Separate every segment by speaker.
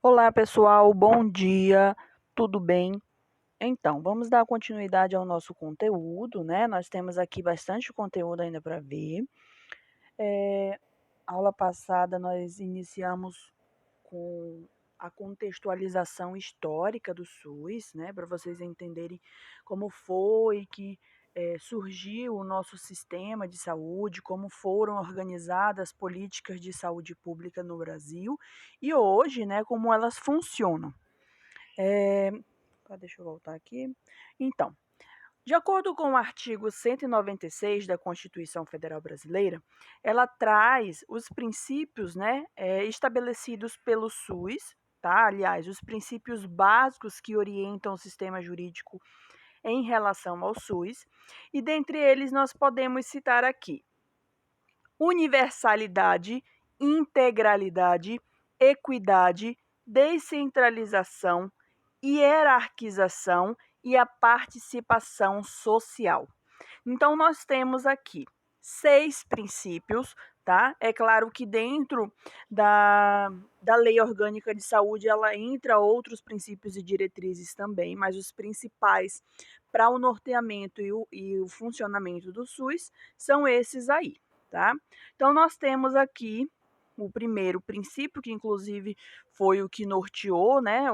Speaker 1: Olá, pessoal, bom dia, tudo bem? Então, vamos dar continuidade ao nosso conteúdo, né? Nós temos aqui bastante conteúdo ainda para ver. Aula passada nós iniciamos com a contextualização histórica do SUS, né? Para vocês entenderem como foi que surgiu o nosso sistema de saúde, como foram organizadas as políticas de saúde pública no Brasil e hoje, né, como elas funcionam. Deixa eu voltar aqui. Então, de acordo com o artigo 196 da Constituição Federal Brasileira, ela traz os princípios, né, estabelecidos pelo SUS, tá? Aliás, os princípios básicos que orientam o sistema jurídico em relação ao SUS, e dentre eles nós podemos citar aqui universalidade, integralidade, equidade, descentralização, hierarquização e a participação social. Então, nós temos aqui 6 princípios, tá? É claro que dentro da Lei Orgânica de Saúde, ela entra outros princípios e diretrizes também, mas os principais para o norteamento e o funcionamento do SUS são esses aí, tá? Então, nós temos aqui o primeiro princípio, que inclusive foi o que norteou, né,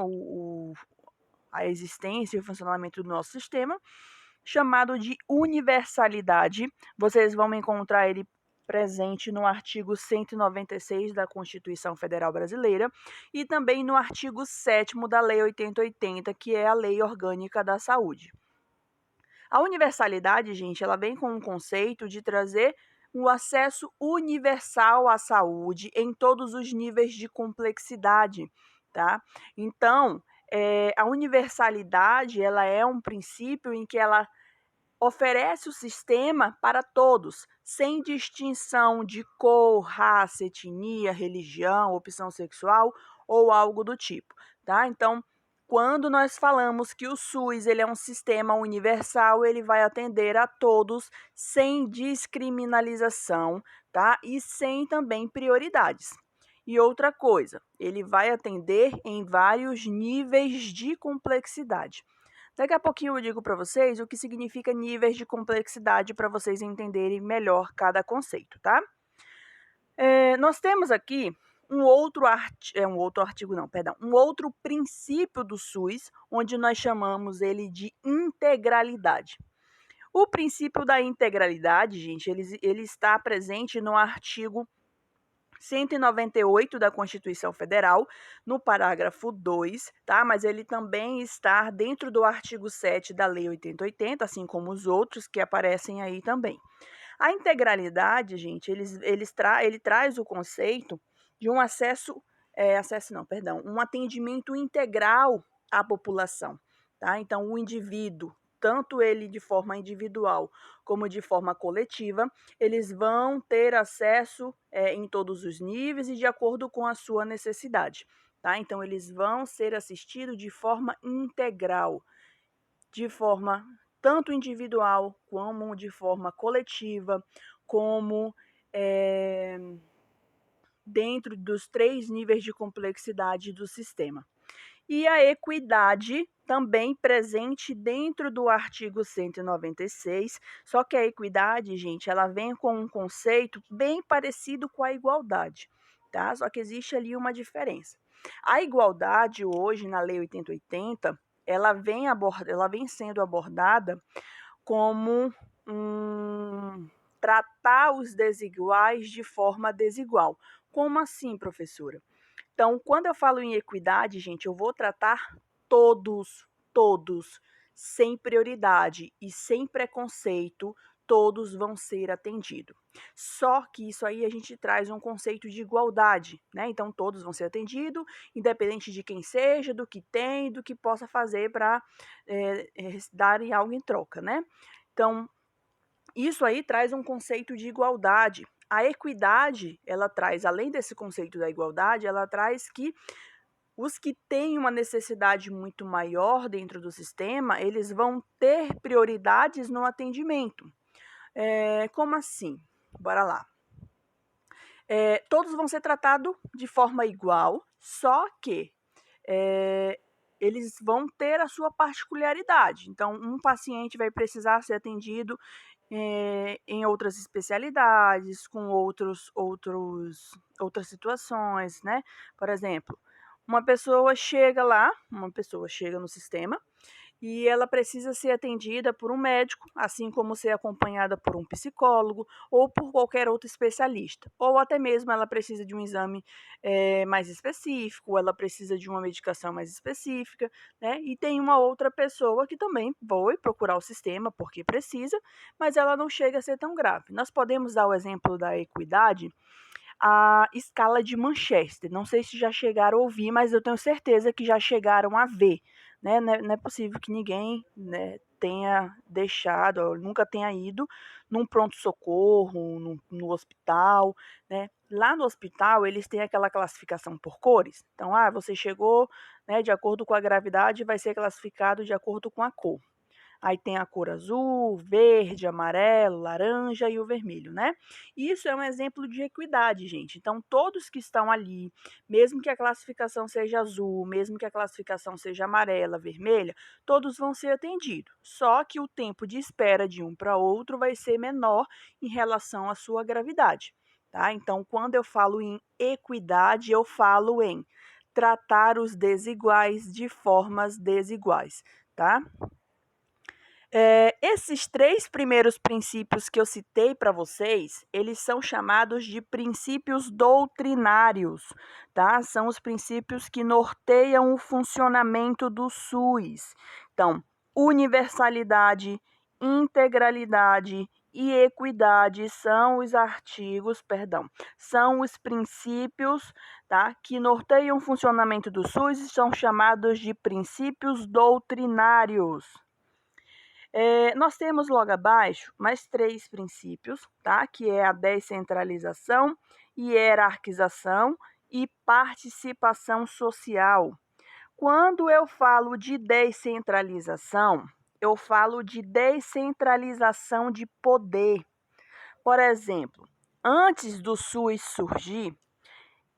Speaker 1: a existência e o funcionamento do nosso sistema, chamado de universalidade. Vocês vão encontrar ele presente no artigo 196 da Constituição Federal Brasileira e também no artigo 7º da Lei 8080, que é a Lei Orgânica da Saúde. A universalidade, gente, ela vem com um conceito de trazer o acesso universal à saúde em todos os níveis de complexidade, tá? Então, a universalidade, ela é um princípio em que ela oferece o sistema para todos, sem distinção de cor, raça, etnia, religião, opção sexual ou algo do tipo, tá? Então, quando nós falamos que o SUS ele é um sistema universal, ele vai atender a todos sem descriminalização, tá? E sem também prioridades. E outra coisa, ele vai atender em vários níveis de complexidade. Daqui a pouquinho eu digo para vocês o que significa níveis de complexidade para vocês entenderem melhor cada conceito, tá? Nós temos aqui um outro princípio do SUS, onde nós chamamos ele de integralidade. O princípio da integralidade, gente, ele está presente no artigo 198 da Constituição Federal, no parágrafo 2, tá? Mas ele também está dentro do artigo 7 da Lei 8080, assim como os outros que aparecem aí também. A integralidade, gente, ele traz o conceito de um um atendimento integral à população, tá? Então, o indivíduo, tanto ele de forma individual como de forma coletiva, eles vão ter acesso em todos os níveis e de acordo com a sua necessidade, tá? Então, eles vão ser assistidos de forma integral, de forma tanto individual como de forma coletiva, como dentro dos 3 níveis de complexidade do sistema. E a equidade também presente dentro do artigo 196, só que a equidade, gente, ela vem com um conceito bem parecido com a igualdade, tá? Só que existe ali uma diferença. A igualdade hoje na Lei 8080, ela vem sendo abordada como tratar os desiguais de forma desigual. Como assim, professora? Então, quando eu falo em equidade, gente, eu vou tratar todos, sem prioridade e sem preconceito, todos vão ser atendidos. Só que isso aí a gente traz um conceito de igualdade, né? Então, todos vão ser atendidos, independente de quem seja, do que tem, do que possa fazer para darem algo em troca, né? Então, isso aí traz um conceito de igualdade. A equidade, ela traz, além desse conceito da igualdade, ela traz que os que têm uma necessidade muito maior dentro do sistema, eles vão ter prioridades no atendimento. Como assim? Bora lá. Todos vão ser tratados de forma igual, só que eles vão ter a sua particularidade. Então, um paciente vai precisar ser atendido em outras especialidades, com outras situações, né? Por exemplo, uma pessoa chega no sistema e ela precisa ser atendida por um médico, assim como ser acompanhada por um psicólogo ou por qualquer outro especialista. Ou até mesmo ela precisa de um exame mais específico, ela precisa de uma medicação mais específica, né? E tem uma outra pessoa que também foi procurar o sistema porque precisa, mas ela não chega a ser tão grave. Nós podemos dar o exemplo da equidade, a escala de Manchester. Não sei se já chegaram a ouvir, mas eu tenho certeza que já chegaram a ver. Né? Não é possível que ninguém, né, tenha deixado, ou nunca tenha ido num pronto-socorro, no hospital. Né? Lá no hospital, eles têm aquela classificação por cores. Então, você chegou, né, de acordo com a gravidade, vai ser classificado de acordo com a cor. Aí tem a cor azul, verde, amarelo, laranja e o vermelho, né? Isso é um exemplo de equidade, gente. Então, todos que estão ali, mesmo que a classificação seja azul, mesmo que a classificação seja amarela, vermelha, todos vão ser atendidos. Só que o tempo de espera de um para outro vai ser menor em relação à sua gravidade, tá? Então, quando eu falo em equidade, eu falo em tratar os desiguais de formas desiguais, tá? Esses 3 primeiros princípios que eu citei para vocês, eles são chamados de princípios doutrinários, tá? São os princípios que norteiam o funcionamento do SUS. Então, universalidade, integralidade e equidade são os princípios, tá, que norteiam o funcionamento do SUS e são chamados de princípios doutrinários. Nós temos logo abaixo mais 3 princípios, tá? Que é a descentralização, hierarquização e participação social. Quando eu falo de descentralização, eu falo de descentralização de poder. Por exemplo, antes do SUS surgir,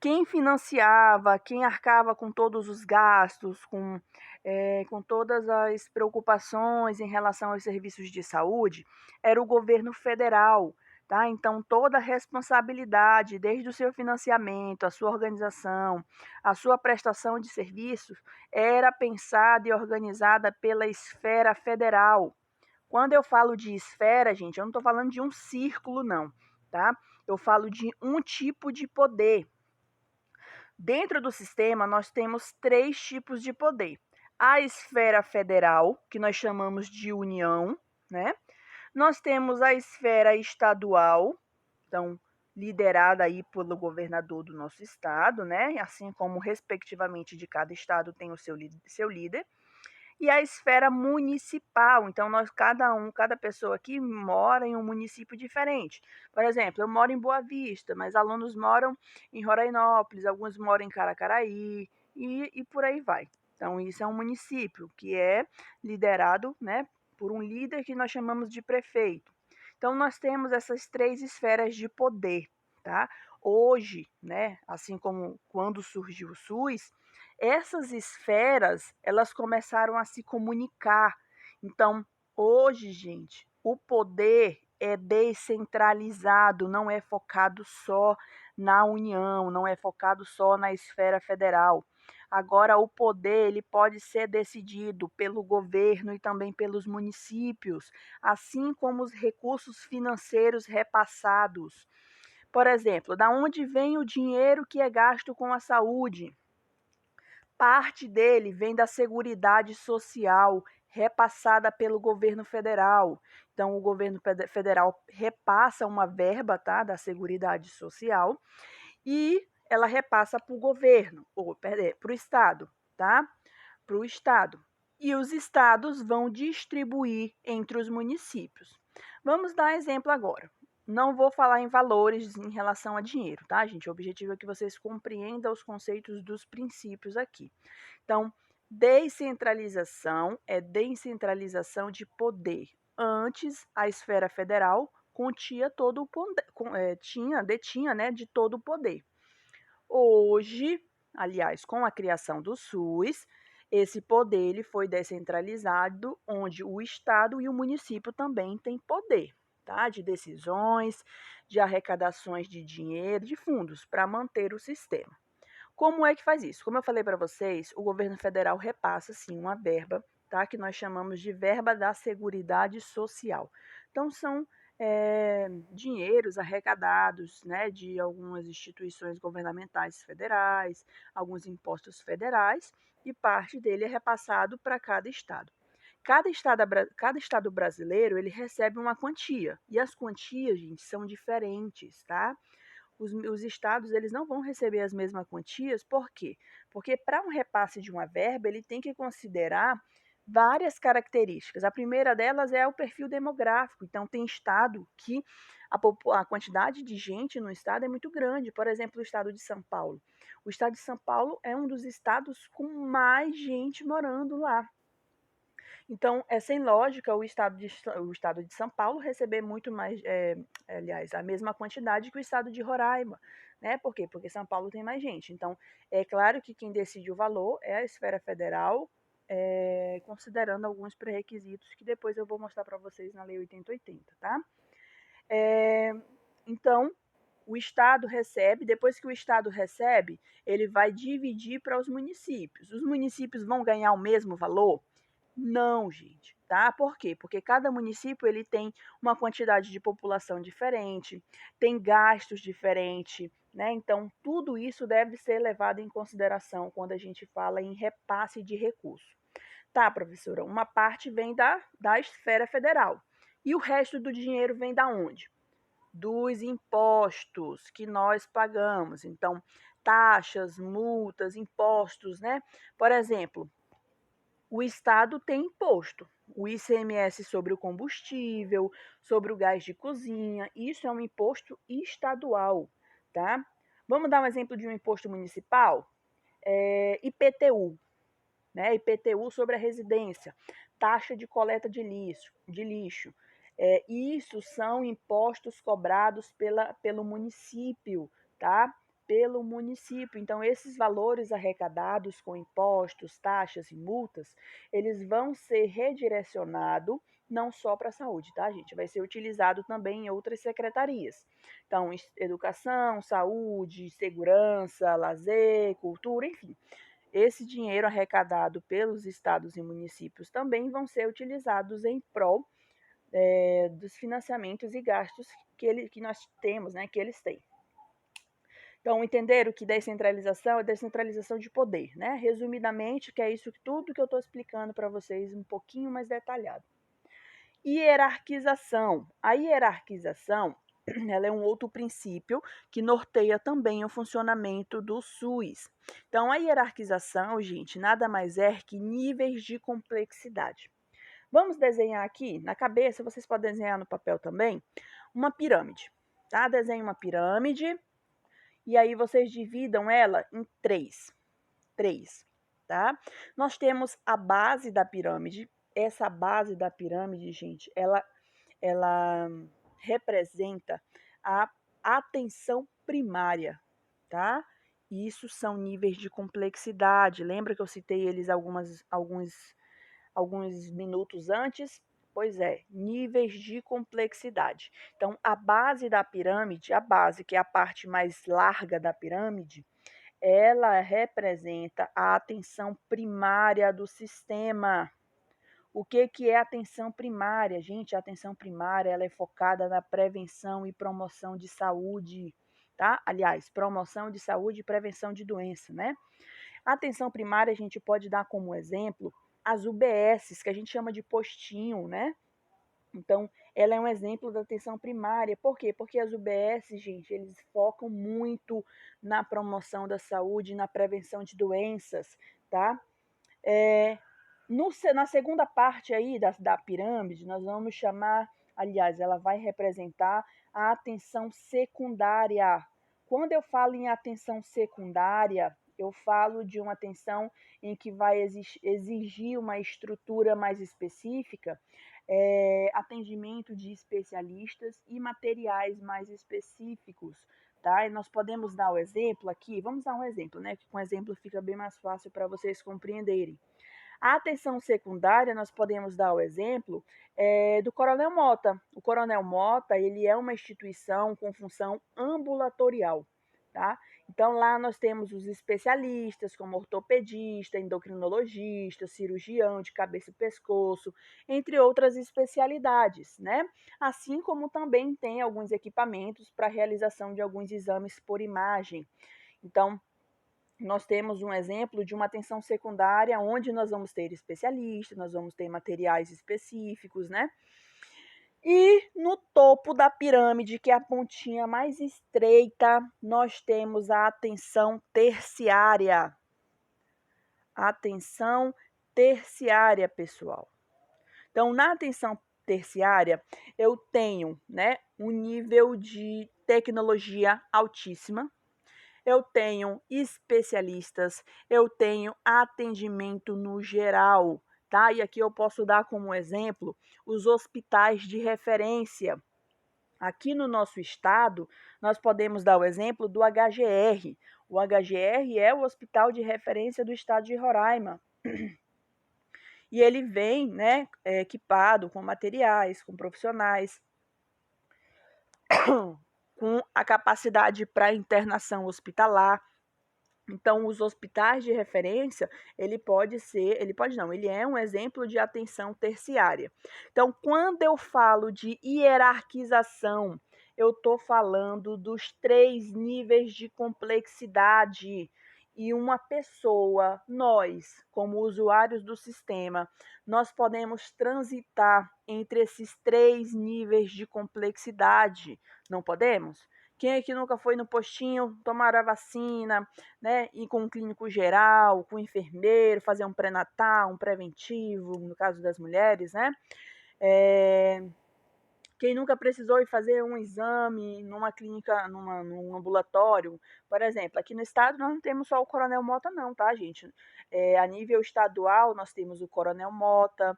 Speaker 1: quem financiava, quem arcava com todos os gastos, com todas as preocupações em relação aos serviços de saúde, era o governo federal. Tá? Então, toda a responsabilidade, desde o seu financiamento, a sua organização, a sua prestação de serviços, era pensada e organizada pela esfera federal. Quando eu falo de esfera, gente, eu não estou falando de um círculo, não. Tá? Eu falo de um tipo de poder. Dentro do sistema, nós temos 3 tipos de poder. A esfera federal, que nós chamamos de União, né? Nós temos a esfera estadual, então liderada aí pelo governador do nosso estado, né? Assim como respectivamente de cada estado tem o seu líder, e a esfera municipal. Então, cada pessoa aqui mora em um município diferente. Por exemplo, eu moro em Boa Vista, mas alunos moram em Rorainópolis, alguns moram em Caracaraí e por aí vai. Então, isso é um município que é liderado, né, por um líder que nós chamamos de prefeito. Então, nós temos essas 3 esferas de poder, tá? Hoje, né, assim como quando surgiu o SUS, essas esferas, elas começaram a se comunicar. Então, hoje, gente, o poder é descentralizado, não é focado só na União, não é focado só na esfera federal. Agora, o poder ele pode ser decidido pelo governo e também pelos municípios, assim como os recursos financeiros repassados. Por exemplo, da onde vem o dinheiro que é gasto com a saúde? Parte dele vem da Seguridade Social, repassada pelo governo federal. Então, o governo federal repassa uma verba, tá, da Seguridade Social e ela repassa para o governo, ou para o Estado, tá? Para o Estado. E os estados vão distribuir entre os municípios. Vamos dar exemplo agora. Não vou falar em valores em relação a dinheiro, tá, gente? O objetivo é que vocês compreendam os conceitos dos princípios aqui. Então, descentralização é descentralização de poder. Antes, a esfera federal continha todo o poder, detinha, né, de todo o poder. Hoje, aliás, com a criação do SUS, esse poder ele foi descentralizado, onde o Estado e o município também têm poder, tá? De decisões, de arrecadações de dinheiro, de fundos, para manter o sistema. Como é que faz isso? Como eu falei para vocês, o governo federal repassa, sim, uma verba, tá? Que nós chamamos de verba da Seguridade Social. Então, são dinheiros arrecadados, né, de algumas instituições governamentais federais, alguns impostos federais, e parte dele é repassado para cada estado. Cada estado brasileiro ele recebe uma quantia, e as quantias, gente, são diferentes, tá? Os estados eles não vão receber as mesmas quantias, por quê? Porque para um repasse de uma verba, ele tem que considerar várias características. A primeira delas é o perfil demográfico. Então, tem estado que a quantidade de gente no estado é muito grande. Por exemplo, o estado de São Paulo. O estado de São Paulo é um dos estados com mais gente morando lá. Então, é sem lógica o estado de São Paulo receber muito mais, aliás, a mesma quantidade que o estado de Roraima, né? Por quê? Porque São Paulo tem mais gente. Então, é claro que quem decide o valor é a esfera federal, considerando alguns pré-requisitos que depois eu vou mostrar para vocês na Lei 8080, tá? Então, o Estado recebe, depois que o Estado recebe, ele vai dividir para os municípios. Os municípios vão ganhar o mesmo valor? Não, gente, tá? Por quê? Porque cada município ele tem uma quantidade de população diferente, tem gastos diferentes, né? Então, tudo isso deve ser levado em consideração quando a gente fala em repasse de recursos. Tá, professora, uma parte vem da esfera federal. E o resto do dinheiro vem da onde? Dos impostos que nós pagamos. Então, taxas, multas, impostos, né? Por exemplo, o Estado tem imposto, o ICMS sobre o combustível, sobre o gás de cozinha, isso é um imposto estadual, tá? Vamos dar um exemplo de um imposto municipal? IPTU, né? IPTU sobre a residência, taxa de coleta de lixo. Isso são impostos cobrados pelo município, tá? Pelo município. Então, esses valores arrecadados com impostos, taxas e multas, eles vão ser redirecionados não só para a saúde, tá, gente? Vai ser utilizado também em outras secretarias. Então, educação, saúde, segurança, lazer, cultura, enfim. Esse dinheiro arrecadado pelos estados e municípios também vão ser utilizados em prol dos financiamentos e gastos que nós temos, né, que eles têm. Então, entenderam que descentralização é descentralização de poder, né? Resumidamente, que é isso tudo que eu estou explicando para vocês um pouquinho mais detalhado. Hierarquização. A hierarquização ela é um outro princípio que norteia também o funcionamento do SUS. Então, a hierarquização, gente, nada mais é que níveis de complexidade. Vamos desenhar aqui na cabeça, vocês podem desenhar no papel também, uma pirâmide, tá? Desenhe uma pirâmide e aí vocês dividam ela em três, tá? Nós temos a base da pirâmide. Essa base da pirâmide, gente, ela representa a atenção primária, tá? Isso são níveis de complexidade. Lembra que eu citei eles alguns minutos antes? Pois é, níveis de complexidade. Então, a base da pirâmide, a base, que é a parte mais larga da pirâmide, ela representa a atenção primária do sistema. O que é atenção primária? Gente, a atenção primária ela é focada na prevenção e promoção de saúde, tá? Aliás, promoção de saúde e prevenção de doença, né? A atenção primária a gente pode dar como exemplo as UBSs, que a gente chama de postinho, né? Então, ela é um exemplo da atenção primária. Por quê? Porque as UBSs, gente, eles focam muito na promoção da saúde, na prevenção de doenças, tá? Na segunda parte aí da pirâmide, nós vamos chamar, aliás, ela vai representar a atenção secundária. Quando eu falo em atenção secundária, eu falo de uma atenção em que vai exigir uma estrutura mais específica, atendimento de especialistas e materiais mais específicos, tá? E nós podemos dar o exemplo aqui, vamos dar um exemplo, né? Que com exemplo fica bem mais fácil para vocês compreenderem. A atenção secundária, nós podemos dar o exemplo do Coronel Mota. O Coronel Mota, ele é uma instituição com função ambulatorial, tá? Então, lá nós temos os especialistas, como ortopedista, endocrinologista, cirurgião de cabeça e pescoço, entre outras especialidades, né? Assim como também tem alguns equipamentos para realização de alguns exames por imagem. Então, nós temos um exemplo de uma atenção secundária, onde nós vamos ter especialistas, nós vamos ter materiais específicos, né? E no topo da pirâmide, que é a pontinha mais estreita, nós temos a atenção terciária. Atenção terciária, pessoal. Então, na atenção terciária, eu tenho, né, um nível de tecnologia altíssima, eu tenho especialistas, eu tenho atendimento no geral, tá? E aqui eu posso dar como exemplo os hospitais de referência. Aqui no nosso estado, nós podemos dar o exemplo do HGR. O HGR é o Hospital de Referência do Estado de Roraima. E ele vem, né, equipado com materiais, com profissionais, com a capacidade para internação hospitalar. Então, os hospitais de referência, ele pode não, ele é um exemplo de atenção terciária. Então, quando eu falo de hierarquização, eu estou falando dos 3 níveis de complexidade. E uma pessoa, nós, como usuários do sistema, nós podemos transitar entre esses 3 níveis de complexidade, não podemos? Quem aqui nunca foi no postinho tomar a vacina, né? Ir com um clínico geral, com um enfermeiro, fazer um pré-natal, um preventivo, no caso das mulheres, né? Quem nunca precisou ir fazer um exame numa clínica, num ambulatório, por exemplo, aqui no estado nós não temos só o Coronel Mota não, tá, gente? A nível estadual nós temos o Coronel Mota,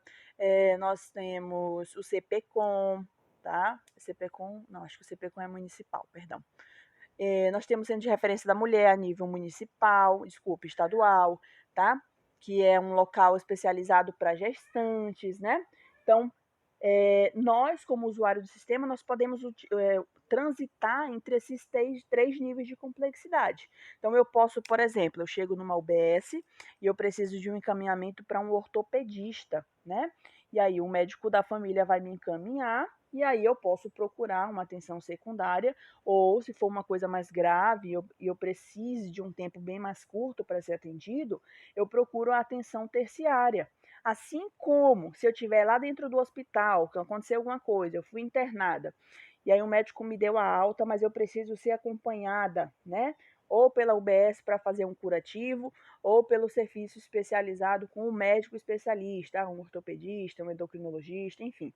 Speaker 1: nós temos o CPCOM, tá? CPCOM, não, acho que o CPCOM é municipal, perdão. Nós temos centro de referência da mulher a nível municipal, desculpa, estadual, tá? Que é um local especializado para gestantes, né? Então, nós, como usuário do sistema, nós podemos transitar entre esses 3 níveis de complexidade. Então, eu posso, por exemplo, eu chego numa UBS e eu preciso de um encaminhamento para um ortopedista, né? E aí o médico da família vai me encaminhar e aí eu posso procurar uma atenção secundária ou se for uma coisa mais grave e eu precise de um tempo bem mais curto para ser atendido, eu procuro a atenção terciária. Assim como se eu estiver lá dentro do hospital, que aconteceu alguma coisa, eu fui internada, e aí o médico me deu a alta, mas eu preciso ser acompanhada, né? Ou pela UBS para fazer um curativo, ou pelo serviço especializado com um médico especialista, um ortopedista, um endocrinologista, enfim.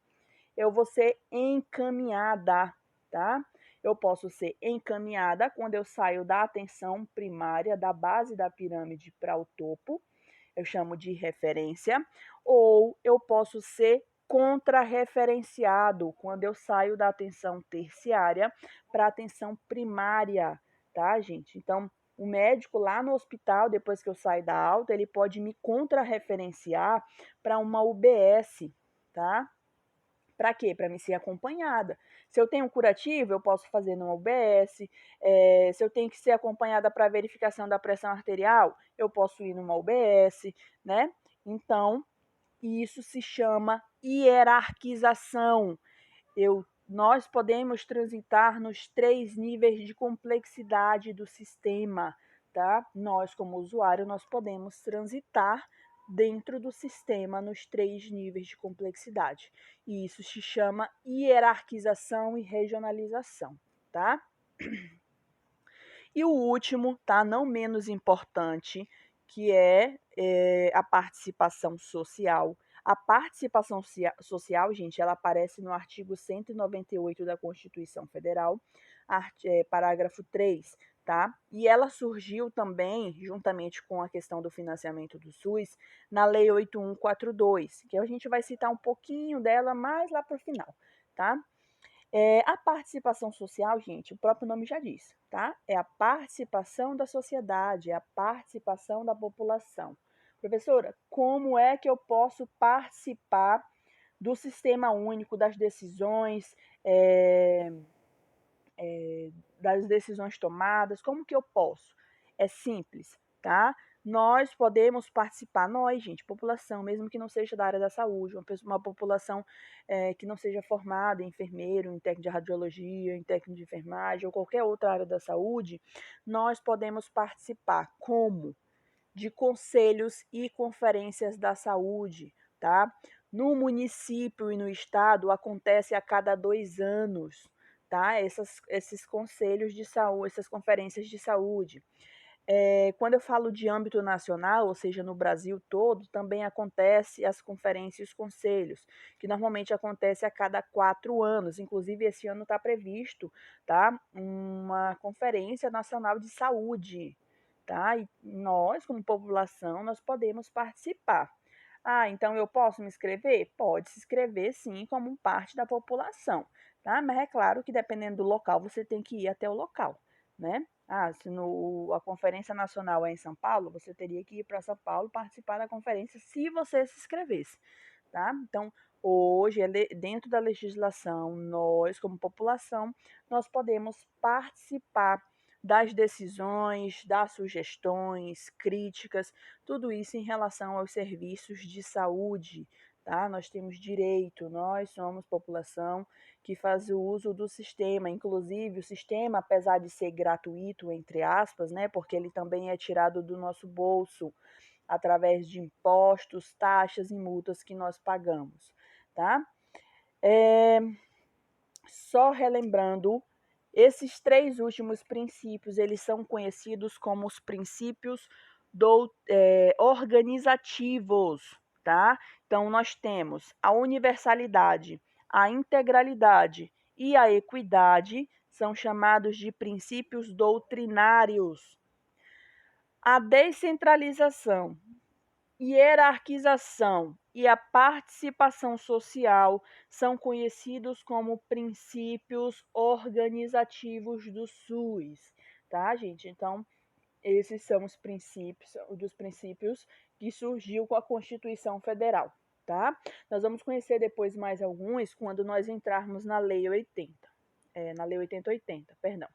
Speaker 1: Eu vou ser encaminhada, tá? Eu posso ser encaminhada quando eu saio da atenção primária, da base da pirâmide para o topo, eu chamo de referência, ou eu posso ser contrarreferenciado quando eu saio da atenção terciária para a atenção primária, tá, gente? Então, o médico lá no hospital, depois que eu saio da alta, ele pode me contrarreferenciar para uma UBS, tá? Para quê? Para me ser acompanhada. Se eu tenho um curativo, eu posso fazer numa UBS. Se eu tenho que ser acompanhada para verificação da pressão arterial, eu posso ir numa UBS, né? Então, isso se chama hierarquização. Nós podemos transitar nos 3 níveis de complexidade do sistema, tá? Nós, como usuário, nós podemos transitar dentro do sistema nos 3 níveis de complexidade. E isso se chama hierarquização e regionalização, tá? E o último, tá? Não menos importante, que é a participação social. A participação social, gente, ela aparece no artigo 198 da Constituição Federal, parágrafo 3, tá? E ela surgiu também, juntamente com a questão do financiamento do SUS, na Lei 8142, que a gente vai citar um pouquinho dela mais lá para o final, tá? A participação social, gente, o próprio nome já diz, tá? É a participação da sociedade, é a participação da população. Professora, como é que eu posso participar do sistema único, eh, das decisões tomadas? Como que eu posso? É simples, tá? Nós podemos participar, nós, gente, população, mesmo que não seja da área da saúde, uma população que não seja formada em enfermeiro, em técnico de radiologia, em técnico de enfermagem ou qualquer outra área da saúde, nós podemos participar. Como? De conselhos e conferências da saúde, tá? No município e no estado acontece a cada 2 anos, tá? Esses conselhos de saúde, essas conferências de saúde. Quando eu falo de âmbito nacional, ou seja, no Brasil todo, também acontece as conferências e os conselhos, que normalmente acontece a cada 4 anos. Inclusive, esse ano está previsto, tá, uma conferência nacional de saúde, tá? E nós, como população, nós podemos participar. Ah, então eu posso me inscrever? Pode se inscrever sim, como parte da população, tá? Mas é claro que dependendo do local, você tem que ir até o local, né? Ah, se a conferência nacional é em São Paulo, você teria que ir para São Paulo participar da conferência se você se inscrevesse, tá? Então, hoje, dentro da legislação, nós, como população, nós podemos participar das decisões, das sugestões, críticas, tudo isso em relação aos serviços de saúde, tá? Nós temos direito, nós somos população que faz o uso do sistema, inclusive o sistema, apesar de ser gratuito, entre aspas, né? Porque ele também é tirado do nosso bolso através de impostos, taxas e multas que nós pagamos, tá? É, Só relembrando, esses três últimos princípios, eles são conhecidos como os princípios organizativos, tá? Então, nós temos a universalidade, a integralidade e a equidade, são chamados de princípios doutrinários. A descentralização, hierarquização e a participação social são conhecidos como princípios organizativos do SUS, tá, gente? Então, esses são os princípios, dos princípios que surgiu com a Constituição Federal, tá? Nós vamos conhecer depois mais alguns quando nós entrarmos na Lei 80, na Lei 8080, perdão.